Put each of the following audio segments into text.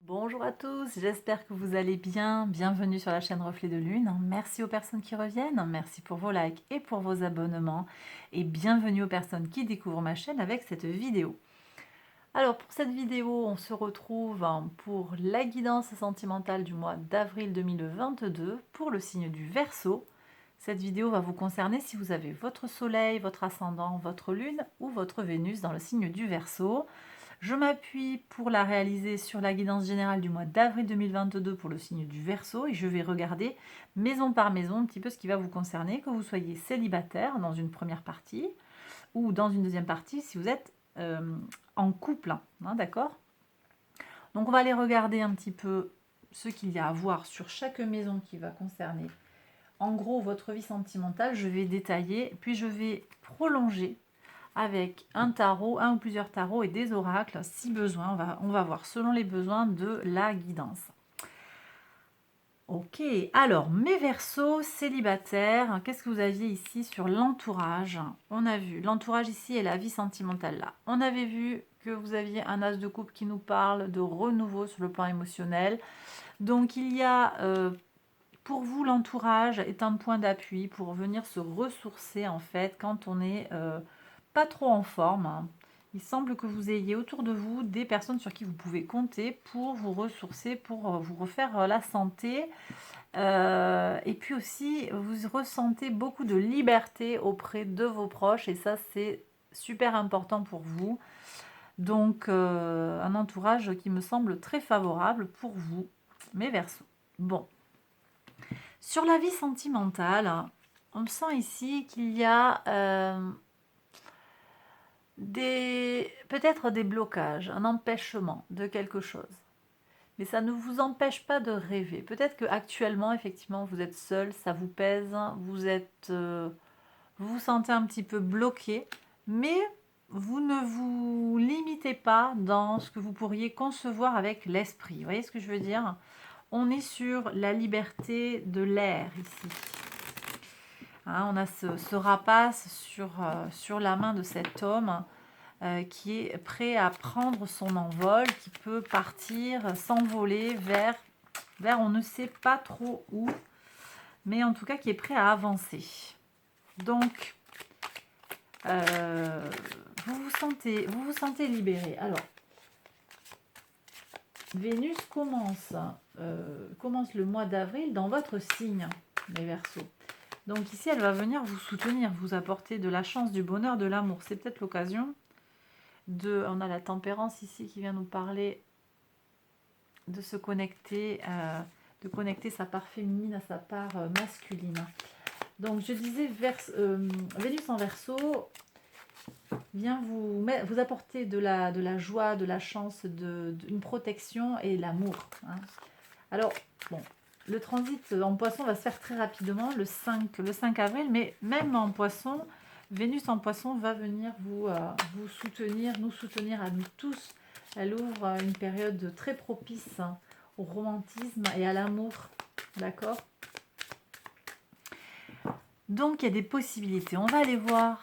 Bonjour à tous, j'espère que vous allez bien. Bienvenue sur la chaîne Reflet de Lune. Merci aux personnes qui reviennent, merci pour vos likes et pour vos abonnements. Et bienvenue aux personnes qui découvrent ma chaîne avec cette vidéo. Alors pour cette vidéo, on se retrouve pour la guidance sentimentale du mois d'avril 2022 pour le signe du Verseau. Cette vidéo va vous concerner si vous avez votre soleil, votre ascendant, votre lune ou votre Vénus dans le signe du Verseau. Je m'appuie pour la réaliser sur la guidance générale du mois d'avril 2022 pour le signe du Verseau et je vais regarder maison par maison un petit peu ce qui va vous concerner, que vous soyez célibataire dans une première partie ou dans une deuxième partie si vous êtes en couple, hein, d'accord? Donc on va aller regarder un petit peu ce qu'il y a à voir sur chaque maison qui va concerner en gros votre vie sentimentale. Je vais détailler, puis je vais prolonger avec un tarot, un ou plusieurs tarots et des oracles si besoin. On va voir selon les besoins de la guidance. Ok, alors mes Verseaux célibataires, qu'est-ce que vous aviez ici sur l'entourage? On a vu l'entourage ici et la vie sentimentale là. On avait vu que vous aviez un as de coupe qui nous parle de renouveau sur le plan émotionnel. Donc il y a pour vous, l'entourage est un point d'appui pour venir se ressourcer en fait quand on n'est pas trop en forme, hein. Il semble que vous ayez autour de vous des personnes sur qui vous pouvez compter pour vous ressourcer, pour vous refaire la santé. Et puis aussi, vous ressentez beaucoup de liberté auprès de vos proches et ça, c'est super important pour vous. Donc, un entourage qui me semble très favorable pour vous, mes Verseaux. Bon. Sur la vie sentimentale, on sent ici qu'il y a peut-être des blocages, un empêchement de quelque chose. Mais ça ne vous empêche pas de rêver. Peut-être qu'actuellement, effectivement, vous êtes seul, ça vous pèse, vous vous sentez un petit peu bloqué, mais vous ne vous limitez pas dans ce que vous pourriez concevoir avec l'esprit. Vous voyez ce que je veux dire? On est sur la liberté de l'air ici. Hein, on a ce rapace sur la main de cet homme qui est prêt à prendre son envol, qui peut partir, s'envoler vers on ne sait pas trop où, mais en tout cas qui est prêt à avancer. Donc, vous vous sentez libéré. Alors, Vénus commence le mois d'avril dans votre signe, les Verseaux. Donc ici, elle va venir vous soutenir, vous apporter de la chance, du bonheur, de l'amour. C'est peut-être l'occasion de... On a la tempérance ici qui vient nous parler de se connecter, de connecter sa part féminine à sa part masculine. Donc je disais, Vénus en Verseau vient vous apporter de la joie, de la chance, une protection et l'amour. Hein. Alors, bon, le transit en poisson va se faire très rapidement, le 5 avril, mais même en poisson, Vénus en poisson va venir vous soutenir, nous soutenir à nous tous. Elle ouvre une période très propice au romantisme et à l'amour, d'accord? Donc, il y a des possibilités. On va aller voir...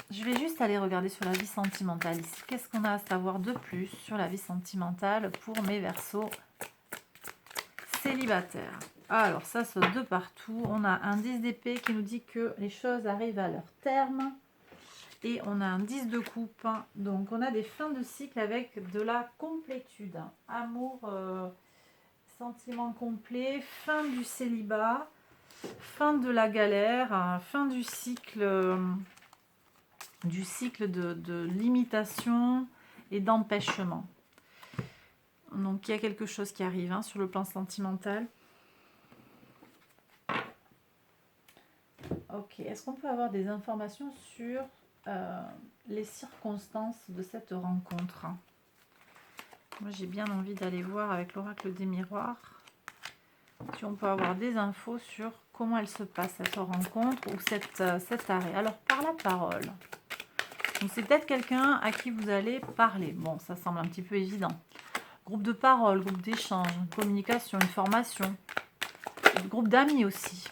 je vais juste aller regarder sur la vie sentimentale ici. Qu'est-ce qu'on a à savoir de plus sur la vie sentimentale pour mes Verseaux célibataires? Alors, ça saute de partout. On a un 10 d'épée qui nous dit que les choses arrivent à leur terme. Et on a un 10 de coupe. Donc, on a des fins de cycle avec de la complétude. Amour, sentiment complet, fin du célibat, fin de la galère, fin du cycle de limitation et d'empêchement. Donc, il y a quelque chose qui arrive sur le plan sentimental. Ok, est-ce qu'on peut avoir des informations sur les circonstances de cette rencontre? Moi, j'ai bien envie d'aller voir avec l'oracle des miroirs si on peut avoir des infos sur comment elle se passe, cette rencontre ou cet arrêt. Alors, par la parole. Donc, c'est peut-être quelqu'un à qui vous allez parler. Bon, ça semble un petit peu évident. Groupe de parole, groupe d'échange, communication, une formation. Groupe d'amis aussi.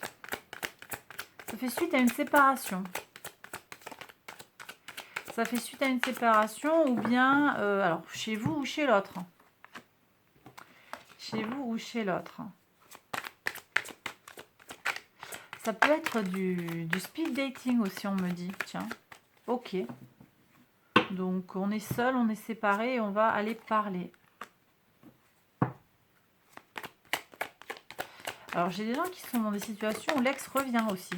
Ça fait suite à une séparation. Ça fait suite à une séparation ou bien alors chez vous ou chez l'autre. chez vous ou chez l'autre. Ça peut être du speed dating aussi, on me dit. Tiens, ok. Donc, on est seul, on est séparés et on va aller parler. Alors, j'ai des gens qui sont dans des situations où l'ex revient aussi.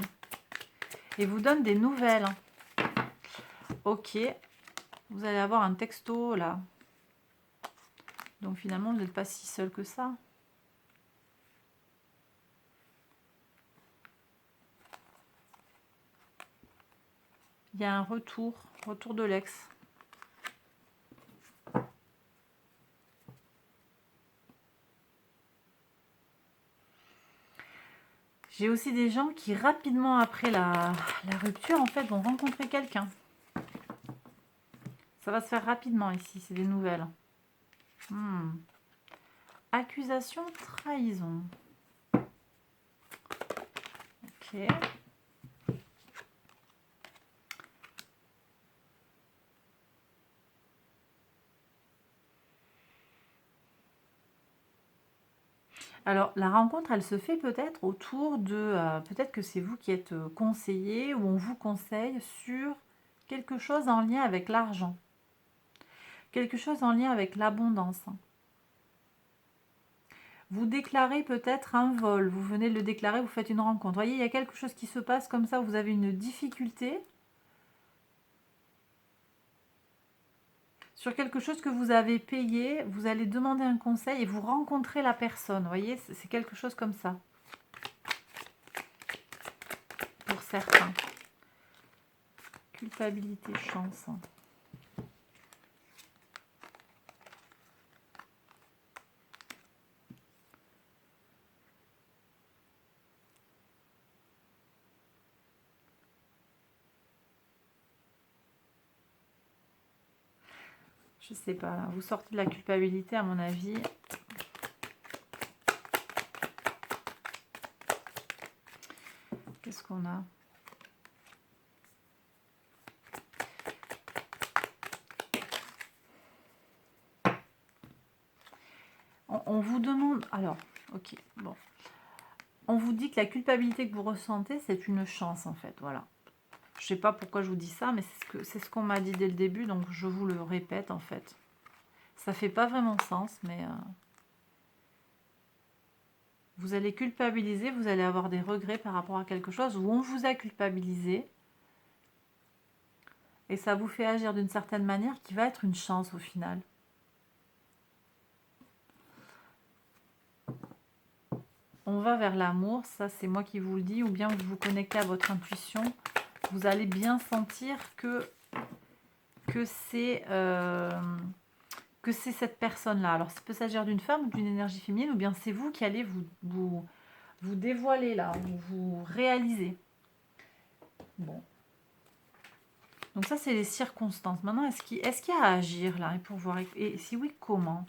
Et vous donne des nouvelles. Ok. Vous allez avoir un texto, là. Donc, finalement, vous n'êtes pas si seul que ça. Il y a un retour de l'ex. J'ai aussi des gens qui, rapidement après la rupture, en fait, vont rencontrer quelqu'un. Ça va se faire rapidement ici, c'est des nouvelles. Accusation, trahison. Ok. Alors, la rencontre, elle se fait peut-être autour de... peut-être que c'est vous qui êtes conseillé ou on vous conseille sur quelque chose en lien avec l'argent. Quelque chose en lien avec l'abondance. Vous déclarez peut-être un vol. Vous venez de le déclarer, vous faites une rencontre. Vous voyez, il y a quelque chose qui se passe comme ça, où vous avez une difficulté sur quelque chose que vous avez payé. Vous allez demander un conseil et vous rencontrez la personne. Vous voyez, c'est quelque chose comme ça. Pour certains. Culpabilité, chance. Je sais pas, là. Vous sortez de la culpabilité à mon avis. Qu'est-ce qu'on a? On vous demande... Alors, ok, bon. On vous dit que la culpabilité que vous ressentez, c'est une chance en fait, voilà. Je sais pas pourquoi je vous dis ça, mais c'est ce qu'on m'a dit dès le début, donc je vous le répète en fait. Ça fait pas vraiment sens, mais... vous allez culpabiliser, vous allez avoir des regrets par rapport à quelque chose où on vous a culpabilisé. Et ça vous fait agir d'une certaine manière qui va être une chance au final. On va vers l'amour, ça c'est moi qui vous le dis, ou bien vous vous connectez à votre intuition. Vous allez bien sentir que c'est cette personne-là. Alors, ça peut s'agir d'une femme ou d'une énergie féminine, ou bien c'est vous qui allez vous dévoiler là, vous réaliser. Bon. Donc ça, c'est les circonstances. Maintenant, est-ce qu'il y a à agir là, et pour voir, et si oui, comment?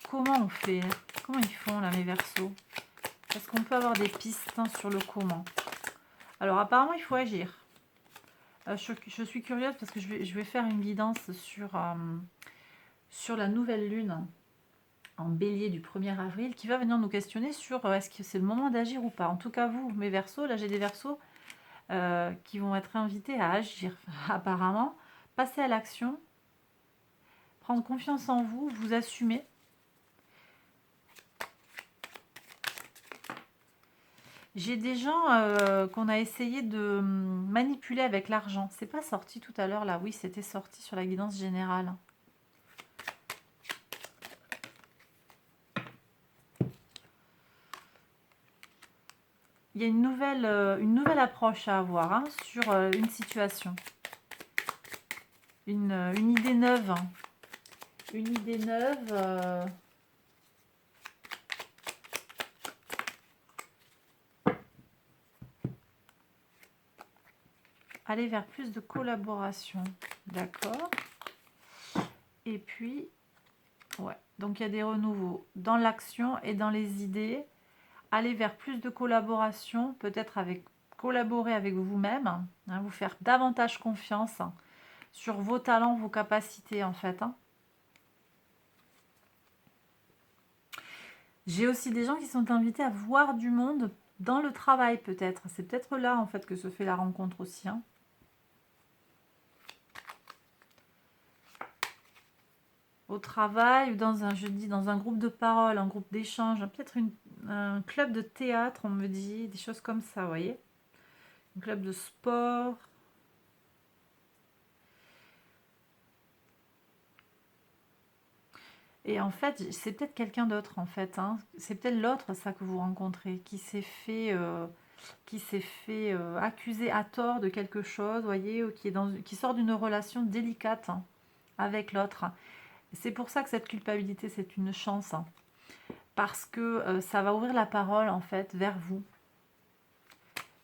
Comment on fait? Comment ils font là, mes Verseaux? Est-ce qu'on peut avoir des pistes sur le comment? Alors, apparemment, il faut agir. Je suis curieuse parce que je vais faire une guidance sur la nouvelle lune en bélier du 1er avril qui va venir nous questionner sur est-ce que c'est le moment d'agir ou pas. En tout cas, vous, mes Verseaux, là j'ai des Verseaux qui vont être invités à agir apparemment, passer à l'action, prendre confiance en vous, vous assumer. J'ai des gens qu'on a essayé de manipuler avec l'argent. C'est pas sorti tout à l'heure là, oui c'était sorti sur la guidance générale. Il y a une nouvelle approche à avoir hein, sur une situation. Une idée neuve. Une idée neuve. Aller vers plus de collaboration. D'accord. Et puis, ouais. Donc, il y a des renouveaux dans l'action et dans les idées. Aller vers plus de collaboration, peut-être collaborer avec vous-même, hein, vous faire davantage confiance sur vos talents, vos capacités en fait. Hein. J'ai aussi des gens qui sont invités à voir du monde dans le travail peut-être. C'est peut-être là en fait que se fait la rencontre aussi. Hein. Au travail ou dans un, je dis, dans un groupe de parole, un groupe d'échange, peut-être un club de théâtre, on me dit, des choses comme ça, vous voyez. Un club de sport. Et en fait, c'est peut-être quelqu'un d'autre en fait. Hein. C'est peut-être l'autre, ça, que vous rencontrez, qui s'est fait accuser à tort de quelque chose, voyez, ou qui sort d'une relation délicate hein, avec l'autre. C'est pour ça que cette culpabilité, c'est une chance. Hein, parce que ça va ouvrir la parole en fait vers vous.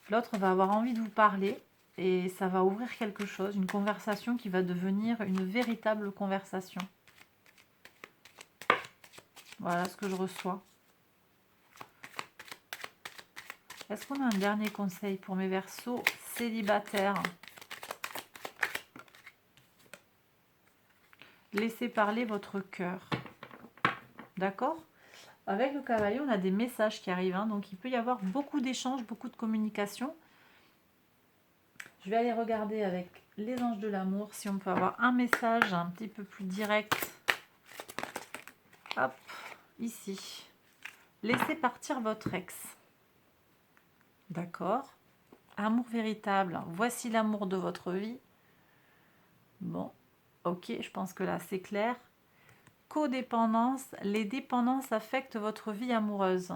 L'autre va avoir envie de vous parler et ça va ouvrir quelque chose, une conversation qui va devenir une véritable conversation. Voilà ce que je reçois. Est-ce qu'on a un dernier conseil pour mes Verseaux célibataires? Laissez parler votre cœur. D'accord? Avec le cavalier, on a des messages qui arrivent. Hein, donc, il peut y avoir beaucoup d'échanges, beaucoup de communication. Je vais aller regarder avec les anges de l'amour si on peut avoir un message un petit peu plus direct. Hop, ici. Laissez partir votre ex. D'accord? Amour véritable. Voici l'amour de votre vie. Bon, ok, je pense que là, c'est clair. Codépendance. Les dépendances affectent votre vie amoureuse.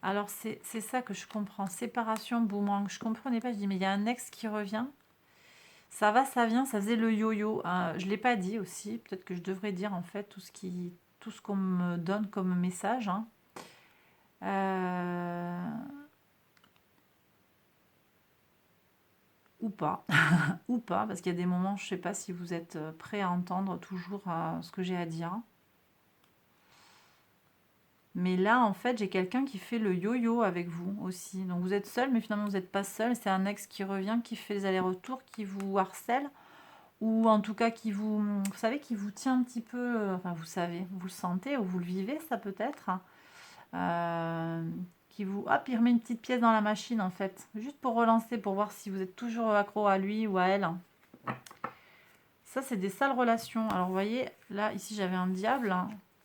Alors, c'est ça que je comprends. Séparation, boomerang. Je ne comprenais pas. Je dis, mais il y a un ex qui revient. Ça va, ça vient. Ça faisait le yo-yo. Je ne l'ai pas dit aussi. Peut-être que je devrais dire, en fait, tout ce qu'on me donne comme message. Hein. Ou pas. Ou pas. Parce qu'il y a des moments, je ne sais pas si vous êtes prêts à entendre toujours ce que j'ai à dire. Mais là, en fait, j'ai quelqu'un qui fait le yo-yo avec vous aussi. Donc vous êtes seul, mais finalement vous n'êtes pas seul. C'est un ex qui revient, qui fait les allers-retours, qui vous harcèle. Ou en tout cas qui vous savez, qui vous tient un petit peu... Enfin, vous savez, vous le sentez ou vous le vivez, ça peut-être. Qui vous... Hop, il remet une petite pièce dans la machine, en fait. Juste pour relancer, pour voir si vous êtes toujours accro à lui ou à elle. Ça, c'est des sales relations. Alors, vous voyez, là, ici, j'avais un diable.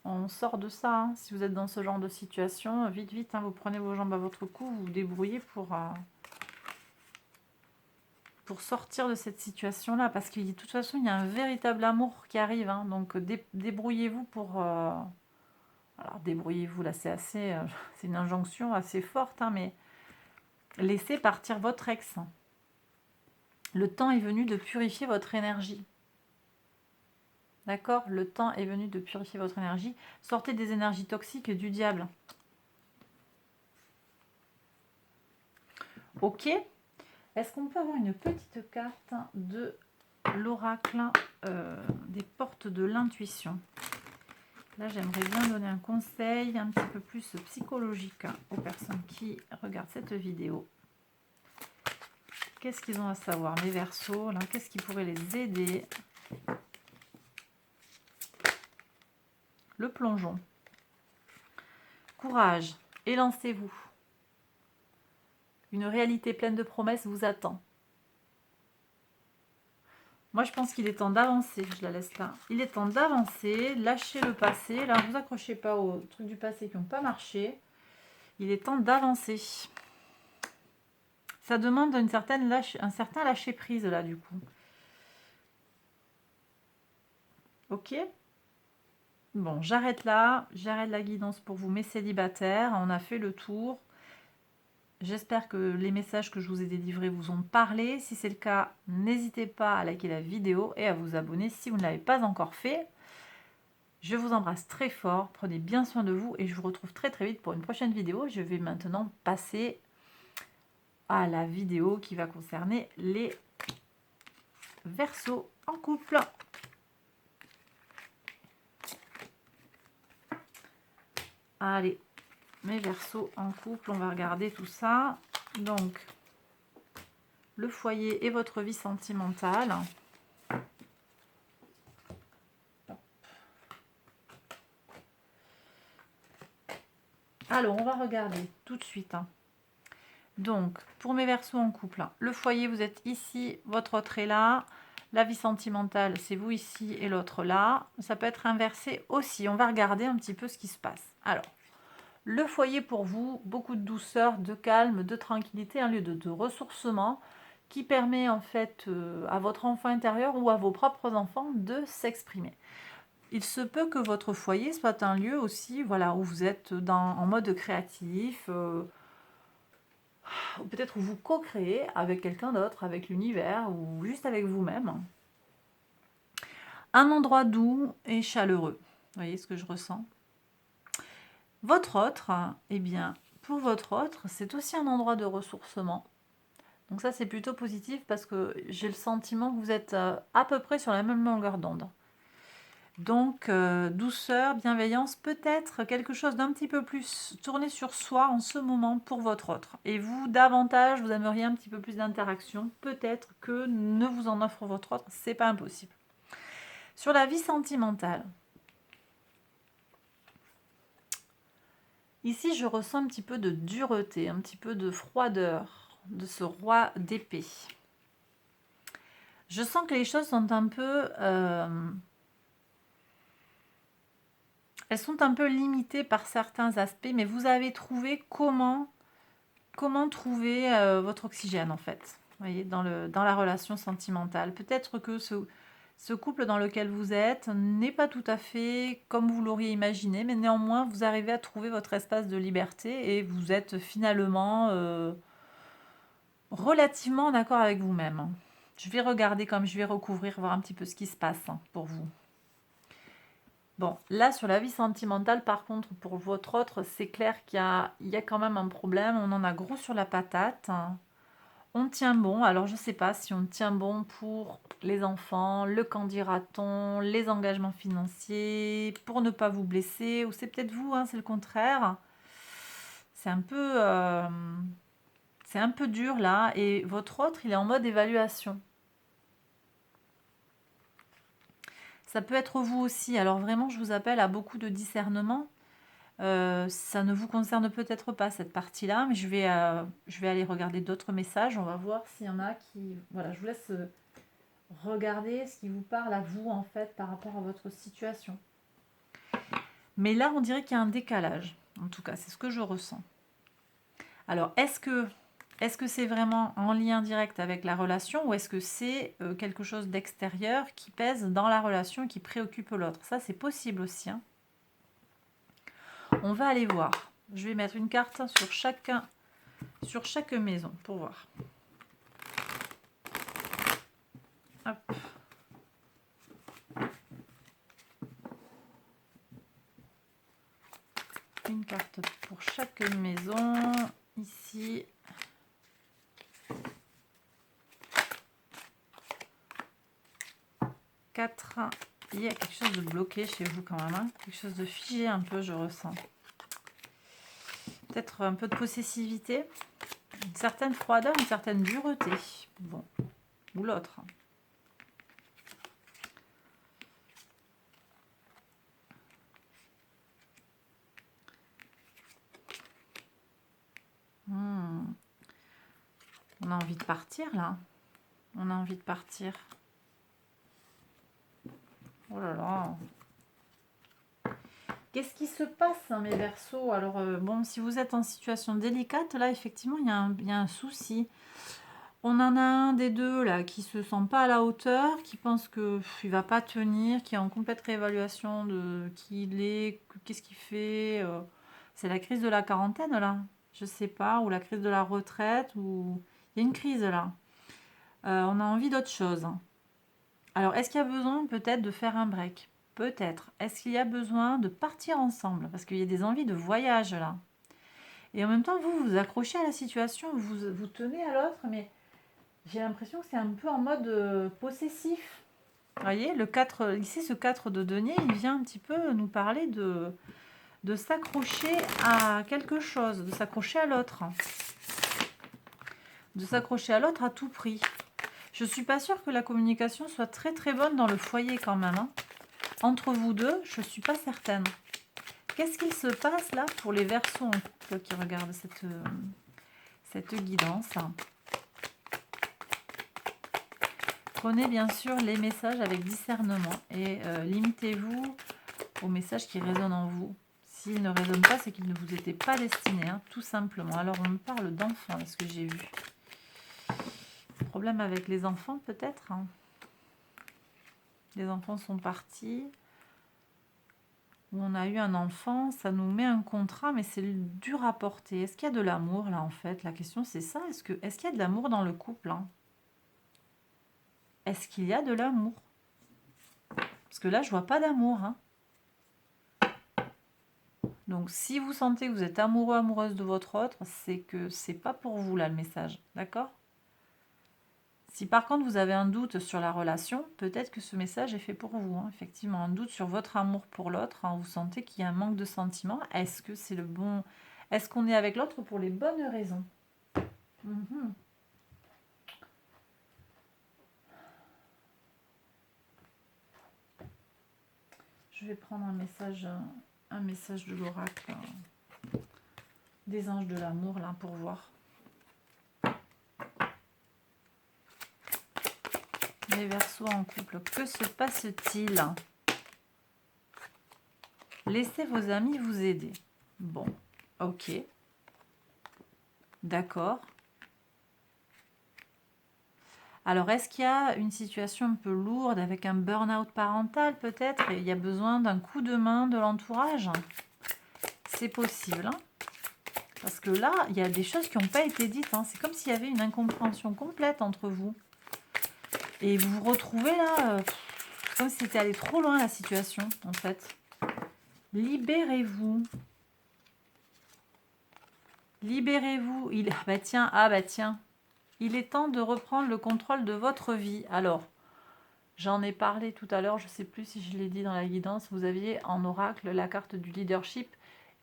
On sort de ça. Hein. Si vous êtes dans ce genre de situation, vite, vite, hein, vous prenez vos jambes à votre cou, vous vous débrouillez pour sortir de cette situation-là. Parce que de toute façon, il y a un véritable amour qui arrive. Hein. Donc, débrouillez-vous pour... Alors, débrouillez-vous, là, c'est assez... c'est une injonction assez forte, hein, mais laissez partir votre ex. Le temps est venu de purifier votre énergie. D'accord? Le temps est venu de purifier votre énergie. Sortez des énergies toxiques du diable. Ok? Est-ce qu'on peut avoir une petite carte de l'oracle des portes de l'intuition? Là, j'aimerais bien donner un conseil un petit peu plus psychologique aux personnes qui regardent cette vidéo. Qu'est-ce qu'ils ont à savoir, mes Verseaux? Qu'est-ce qui pourrait les aider? Le plongeon. Courage, élancez-vous. Une réalité pleine de promesses vous attend. Moi, je pense qu'il est temps d'avancer. Je la laisse là. Il est temps d'avancer, lâcher le passé. Là, ne vous accrochez pas aux trucs du passé qui n'ont pas marché. Il est temps d'avancer. Ça demande un certain lâcher-prise, là, du coup. Ok? Bon, j'arrête là. J'arrête la guidance pour vous, mes célibataires. On a fait le tour. J'espère que les messages que je vous ai délivrés vous ont parlé. Si c'est le cas, n'hésitez pas à liker la vidéo et à vous abonner si vous ne l'avez pas encore fait. Je vous embrasse très fort, prenez bien soin de vous et je vous retrouve très très vite pour une prochaine vidéo. Je vais maintenant passer à la vidéo qui va concerner les Verseaux en couple. Allez, mes Verseaux en couple, on va regarder tout ça. Donc, le foyer et votre vie sentimentale. Alors, on va regarder tout de suite. Donc, pour mes Verseaux en couple, le foyer, vous êtes ici, votre autre est là. La vie sentimentale, c'est vous ici et l'autre là. Ça peut être inversé aussi. On va regarder un petit peu ce qui se passe. Alors, le foyer pour vous, beaucoup de douceur, de calme, de tranquillité, un lieu de ressourcement qui permet en fait à votre enfant intérieur ou à vos propres enfants de s'exprimer. Il se peut que votre foyer soit un lieu aussi voilà, où vous êtes en mode créatif, ou peut-être où vous co-créez avec quelqu'un d'autre, avec l'univers ou juste avec vous-même. Un endroit doux et chaleureux. Vous voyez ce que je ressens? Votre autre, eh bien, pour votre autre, c'est aussi un endroit de ressourcement. Donc ça, c'est plutôt positif parce que j'ai le sentiment que vous êtes à peu près sur la même longueur d'onde. Donc, douceur, bienveillance, peut-être quelque chose d'un petit peu plus tourné sur soi en ce moment pour votre autre. Et vous, davantage, vous aimeriez un petit peu plus d'interaction. Peut-être que ne vous en offre votre autre, c'est pas impossible. Sur la vie sentimentale, ici, je ressens un petit peu de dureté, un petit peu de froideur de ce roi d'épée. Je sens que les choses sont un peu... elles sont un peu limitées par certains aspects, mais vous avez trouvé comment trouver votre oxygène, en fait. Vous voyez, dans la relation sentimentale. Peut-être que ce couple dans lequel vous êtes n'est pas tout à fait comme vous l'auriez imaginé, mais néanmoins, vous arrivez à trouver votre espace de liberté et vous êtes finalement relativement d'accord avec vous-même. Je vais regarder comme je vais recouvrir, voir un petit peu ce qui se passe pour vous. Bon, là, sur la vie sentimentale, par contre, pour votre autre, c'est clair qu'il y a quand même un problème. On en a gros sur la patate. On tient bon. Alors, je ne sais pas si on tient bon pour les enfants, le candidaton, les engagements financiers, pour ne pas vous blesser. Ou c'est peut-être vous, c'est le contraire. C'est un peu dur, là. Et votre autre, il est en mode évaluation. Ça peut être vous aussi. Alors vraiment, je vous appelle à beaucoup de discernement. Ça ne vous concerne peut-être pas cette partie-là, mais je vais aller regarder d'autres messages. On va voir s'il y en a qui... Voilà, je vous laisse regarder ce qui vous parle à vous, en fait, par rapport à votre situation. Mais là, on dirait qu'il y a un décalage. En tout cas, c'est ce que je ressens. Alors, est-ce que c'est vraiment en lien direct avec la relation ou est-ce que c'est quelque chose d'extérieur qui pèse dans la relation et qui préoccupe l'autre? Ça, c'est possible aussi. On va aller voir. Je vais mettre une carte sur chaque maison pour voir. Hop. Une carte pour chaque maison. Ici. Quatre. Il y a quelque chose de bloqué chez vous quand même. Quelque chose de figé un peu, je ressens. Peut-être un peu de possessivité. Une certaine froideur, une certaine dureté. Bon. Ou l'autre. On a envie de partir là. On a envie de partir. Oh là là. Qu'est-ce qui se passe, mes Verseaux? Alors, bon, si vous êtes en situation délicate, là, effectivement, il y a un souci. On en a un des deux, là, qui se sent pas à la hauteur, qui pense qu'il ne va pas tenir, qui est en complète réévaluation de qui il est, qu'est-ce qu'il fait. C'est la crise de la quarantaine, là. Je sais pas, ou la crise de la retraite, ou... Il y a une crise, là. On a envie d'autre chose. Alors, est-ce qu'il y a besoin, peut-être, de faire un break? Peut-être. Est-ce qu'il y a besoin de partir ensemble? Parce qu'il y a des envies de voyage, là. Et en même temps, vous vous accrochez à la situation, vous tenez à l'autre, mais j'ai l'impression que c'est un peu en mode possessif. Vous voyez, ici, ce 4 de denier, il vient un petit peu nous parler de s'accrocher à quelque chose, de s'accrocher à l'autre. De s'accrocher à l'autre à tout prix. Je ne suis pas sûre que la communication soit très très bonne dans le foyer quand même. Entre vous deux, je ne suis pas certaine. qu'est-ce qu'il se passe là pour les Verseaux en couple qui regardent cette guidance? Prenez bien sûr les messages avec discernement et limitez-vous aux messages qui résonnent en vous. S'ils ne résonnent pas, c'est qu'ils ne vous étaient pas destinés, hein, tout simplement. Alors, on me parle d'enfants, est-ce que j'ai vu? Problème avec les enfants, peut-être, hein. Les enfants sont partis. Où on a eu un enfant, ça nous met un contrat, mais c'est dur à porter. Est-ce qu'il y a de l'amour, là, en fait? La question, c'est ça. Est-ce qu'il y a de l'amour dans le couple, hein? Est-ce qu'il y a de l'amour? Parce que là, je vois pas d'amour, hein. Donc, si vous sentez que vous êtes amoureux, amoureuse de votre autre, c'est que c'est pas pour vous, là, le message. D'accord? Si par contre, vous avez un doute sur la relation, peut-être que ce message est fait pour vous. Hein. Effectivement, un doute sur votre amour pour l'autre. Hein. Vous sentez qu'il y a un manque de sentiments. Est-ce que c'est le bon... Est-ce qu'on est avec l'autre pour les bonnes raisons? Je vais prendre un message de l'oracle des anges de l'amour, là, pour voir. Les Verseaux en couple, que se passe-t-il? Laissez vos amis vous aider. Bon, ok. D'accord. Alors, est-ce qu'il y a une situation un peu lourde avec un burn-out parental peut-être et il y a besoin d'un coup de main de l'entourage? C'est possible. Hein, parce que là, il y a des choses qui n'ont pas été dites. Hein. C'est comme s'il y avait une incompréhension complète entre vous. Et vous vous retrouvez là, comme si c'était allé trop loin la situation, en fait. Libérez-vous. Libérez-vous. Ah bah tiens. Il est temps de reprendre le contrôle de votre vie. Alors, j'en ai parlé tout à l'heure, je ne sais plus si je l'ai dit dans la guidance. Vous aviez en oracle la carte du leadership.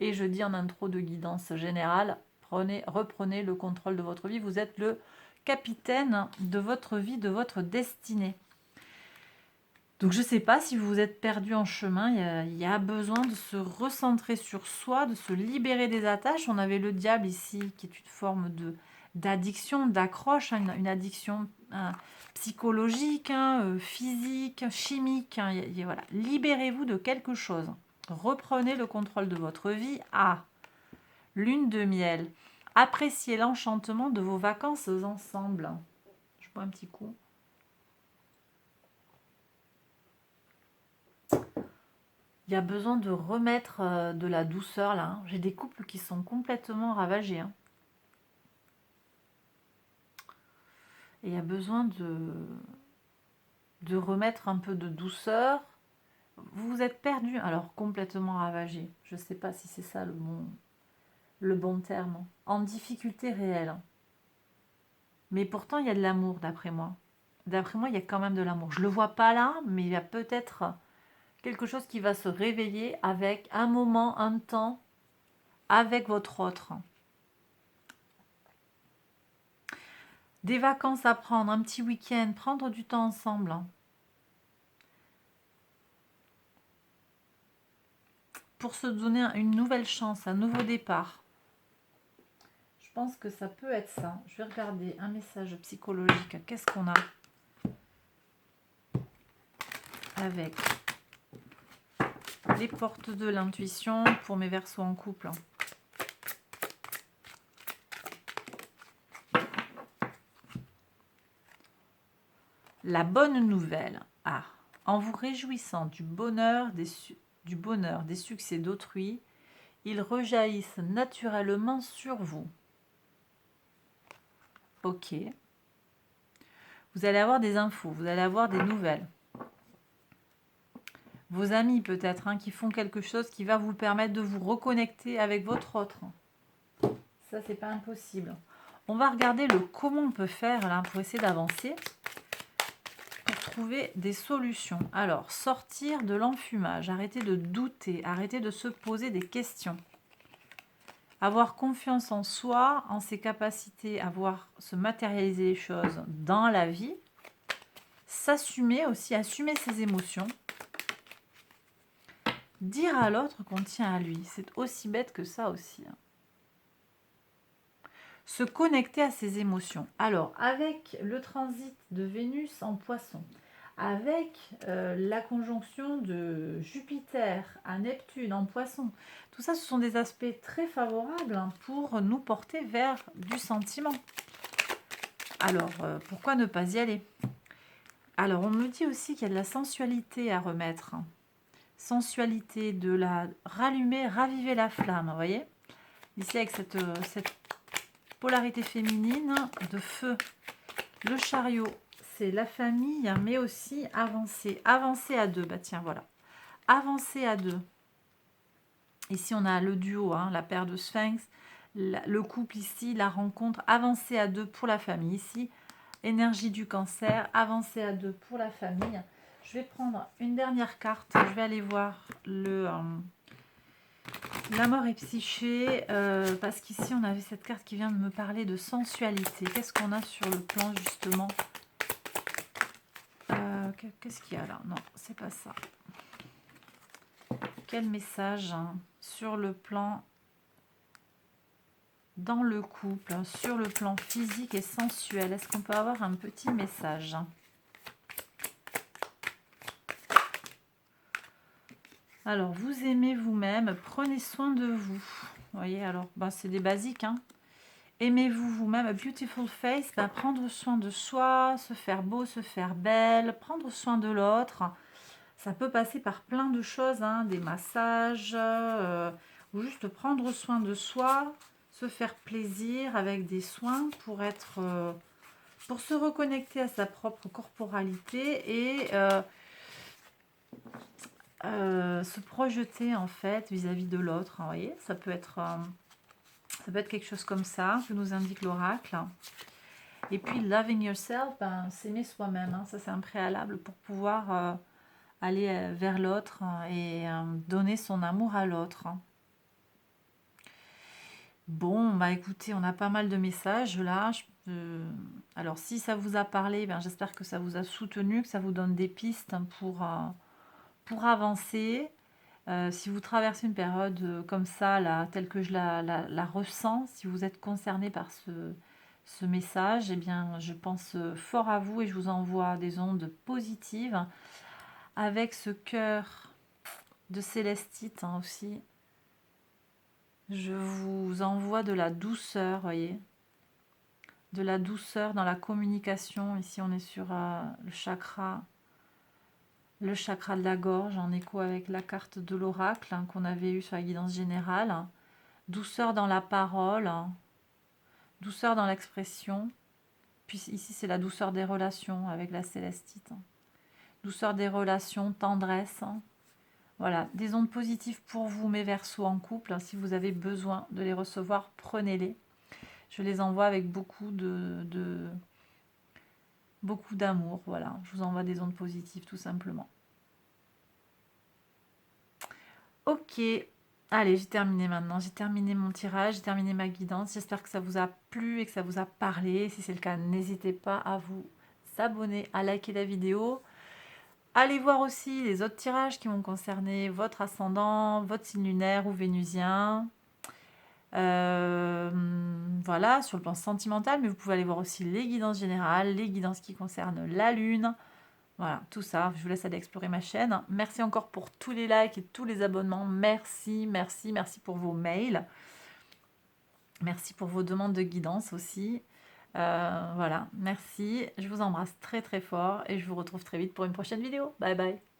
Et je dis en intro de guidance générale, reprenez le contrôle de votre vie. Vous êtes le capitaine de votre vie, de votre destinée. Donc je ne sais pas si vous vous êtes perdu en chemin, il y a besoin de se recentrer sur soi, de se libérer des attaches. On avait le diable ici, qui est une forme d'addiction, d'accroche, hein, une addiction psychologique, hein, physique, chimique. Hein, voilà. Libérez-vous de quelque chose. Reprenez le contrôle de votre vie. Lune de miel. Appréciez l'enchantement de vos vacances ensemble. Je bois un petit coup. Il y a besoin de remettre de la douceur là. Hein. J'ai des couples qui sont complètement ravagés. Hein. Et il y a besoin de remettre un peu de douceur. Vous vous êtes perdu, alors complètement ravagé. Je ne sais pas si c'est ça le bon terme. En difficulté réelle. Mais pourtant, il y a de l'amour d'après moi. D'après moi, il y a quand même de l'amour. Je ne le vois pas là, mais il y a peut-être quelque chose qui va se réveiller avec un moment, un temps, avec votre autre. Des vacances à prendre, un petit week-end, prendre du temps ensemble. Pour se donner une nouvelle chance, un nouveau départ. Je pense que ça peut être ça. Je vais regarder un message psychologique. Qu'est-ce qu'on a avec les portes de l'intuition pour mes Verseaux en couple? La bonne nouvelle. En vous réjouissant du bonheur des succès d'autrui, ils rejaillissent naturellement sur vous. Ok. Vous allez avoir des infos, vous allez avoir des nouvelles. Vos amis peut-être, hein, qui font quelque chose qui va vous permettre de vous reconnecter avec votre autre. Ça, c'est pas impossible. On va regarder le comment on peut faire là pour essayer d'avancer, pour trouver des solutions. Alors, sortir de l'enfumage, arrêter de douter, arrêter de se poser des questions. Avoir confiance en soi, en ses capacités à voir se matérialiser les choses dans la vie. S'assumer aussi, assumer ses émotions. dire à l'autre qu'on tient à lui. C'est aussi bête que ça aussi. Hein. Se connecter à ses émotions. Alors, avec le transit de Vénus en Poisson, avec la conjonction de Jupiter à Neptune en Poisson, tout ça, ce sont des aspects très favorables hein, pour nous porter vers du sentiment. Alors, pourquoi ne pas y aller? Alors, on me dit aussi qu'il y a de la sensualité à remettre. Sensualité, de la rallumer, raviver la flamme, vous voyez? Ici, avec cette polarité féminine de feu. Le chariot, c'est la famille, mais aussi avancer. Avancer à deux, bah tiens, voilà. Avancer à deux. Ici, on a le duo, hein, la paire de sphinx, le couple ici, la rencontre. Avancer à deux pour la famille. Ici, énergie du cancer, avancer à deux pour la famille. Je vais prendre une dernière carte. Je vais aller voir la mort est psyché, parce qu'ici on avait cette carte qui vient de me parler de sensualité. Qu'est-ce qu'on a sur le plan justement qu'est-ce qu'il y a là? Non, c'est pas ça. Quel message hein, sur le plan dans le couple, sur le plan physique et sensuel? Est-ce qu'on peut avoir un petit message? Alors, vous aimez vous-même, prenez soin de vous. Vous voyez, alors, bah, c'est des basiques, hein. Aimez-vous vous-même, a beautiful face, bah, prendre soin de soi, se faire beau, se faire belle, prendre soin de l'autre. Ça peut passer par plein de choses, hein, des massages, ou juste prendre soin de soi, se faire plaisir avec des soins pour être, pour se reconnecter à sa propre corporalité et se projeter en fait vis-à-vis de l'autre. Vous voyez, ça peut être quelque chose comme ça que nous indique l'oracle. Et puis, loving yourself, ben, s'aimer soi-même. Hein, ça, c'est un préalable pour pouvoir aller vers l'autre et donner son amour à l'autre. Bon, bah écoutez, on a pas mal de messages là. Alors, si ça vous a parlé, ben, j'espère que ça vous a soutenu, que ça vous donne des pistes pour avancer. Si vous traversez une période comme ça, là, telle que je la ressens, si vous êtes concerné par ce message, eh bien, je pense fort à vous et je vous envoie des ondes positives avec ce cœur de célestite hein, aussi. Je vous envoie de la douceur, voyez, de la douceur dans la communication. Ici, on est sur le chakra de la gorge, en écho avec la carte de l'oracle hein, qu'on avait eue sur la guidance générale. Douceur dans la parole, douceur dans l'expression. Puis ici, c'est la douceur des relations avec la célestite. Douceur des relations, tendresse. Voilà, des ondes positives pour vous, mes Verseaux en couple. Si vous avez besoin de les recevoir, prenez-les. Je les envoie avec beaucoup d'amour. Voilà, je vous envoie des ondes positives tout simplement. Ok, allez, j'ai terminé maintenant. J'ai terminé mon tirage, j'ai terminé ma guidance. J'espère que ça vous a plu et que ça vous a parlé. Si c'est le cas, n'hésitez pas à vous abonner, à liker la vidéo. Allez voir aussi les autres tirages qui vont concerner votre ascendant, votre signe lunaire ou vénusien. Voilà, sur le plan sentimental, mais vous pouvez aller voir aussi les guidances générales, les guidances qui concernent la lune. Voilà, tout ça, je vous laisse aller explorer ma chaîne. Merci encore pour tous les likes et tous les abonnements. Merci, merci, merci pour vos mails. Merci pour vos demandes de guidance aussi. Voilà, merci. Je vous embrasse très très fort et je vous retrouve très vite pour une prochaine vidéo. Bye bye.